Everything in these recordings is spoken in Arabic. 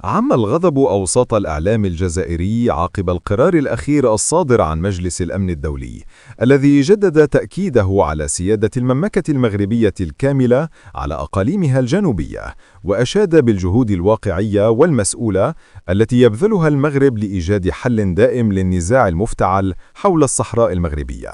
عم الغضب أوساط الإعلام الجزائري عقب القرار الأخير الصادر عن مجلس الأمن الدولي، الذي جدد تأكيده على سيادة المملكة المغربية الكاملة على أقاليمها الجنوبية، وأشاد بالجهود الواقعية والمسؤولة التي يبذلها المغرب لإيجاد حل دائم للنزاع المفتعل حول الصحراء المغربية.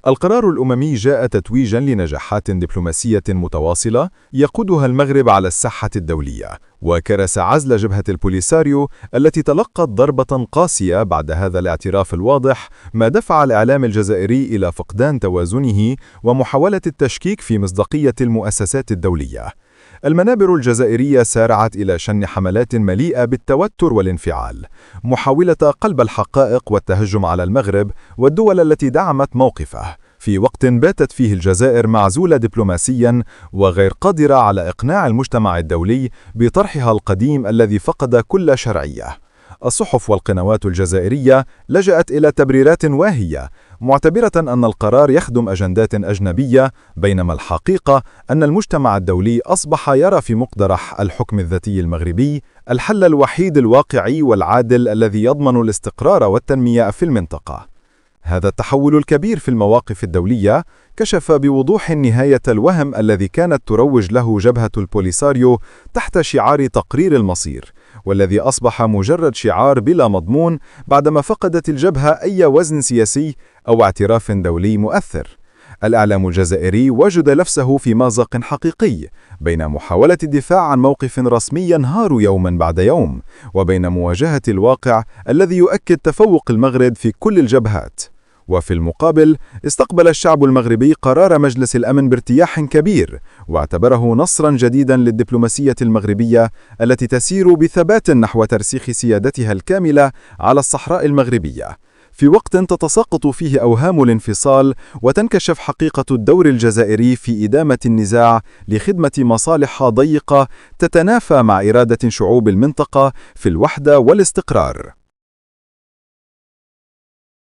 القرار الأممي جاء تتويجاً لنجاحات دبلوماسية متواصلة يقودها المغرب على الساحة الدولية، وكرس عزل جبهة البوليساريو التي تلقت ضربة قاسية بعد هذا الاعتراف الواضح، ما دفع الإعلام الجزائري إلى فقدان توازنه ومحاولة التشكيك في مصداقية المؤسسات الدولية. المنابر الجزائرية سارعت إلى شن حملات مليئة بالتوتر والانفعال، محاولة قلب الحقائق والتهجم على المغرب والدول التي دعمت موقفه، في وقت باتت فيه الجزائر معزولة دبلوماسياً وغير قادرة على إقناع المجتمع الدولي بطرحها القديم الذي فقد كل شرعية. الصحف والقنوات الجزائرية لجأت إلى تبريرات واهية، معتبرة أن القرار يخدم أجندات أجنبية، بينما الحقيقة أن المجتمع الدولي أصبح يرى في مقترح الحكم الذاتي المغربي الحل الوحيد الواقعي والعادل الذي يضمن الاستقرار والتنمية في المنطقة. هذا التحول الكبير في المواقف الدولية كشف بوضوح نهاية الوهم الذي كانت تروج له جبهة البوليساريو تحت شعار تقرير المصير، والذي أصبح مجرد شعار بلا مضمون بعدما فقدت الجبهة أي وزن سياسي أو اعتراف دولي مؤثر. الإعلام الجزائري وجد نفسه في مأزق حقيقي بين محاولة الدفاع عن موقف رسمي ينهار يوما بعد يوم، وبين مواجهة الواقع الذي يؤكد تفوق المغرب في كل الجبهات. وفي المقابل، استقبل الشعب المغربي قرار مجلس الأمن بارتياح كبير، واعتبره نصرا جديدا للدبلوماسية المغربية التي تسير بثبات نحو ترسيخ سيادتها الكاملة على الصحراء المغربية، في وقت تتساقط فيه أوهام الانفصال وتنكشف حقيقة الدور الجزائري في إدامة النزاع لخدمة مصالح ضيقة تتنافى مع إرادة شعوب المنطقة في الوحدة والاستقرار.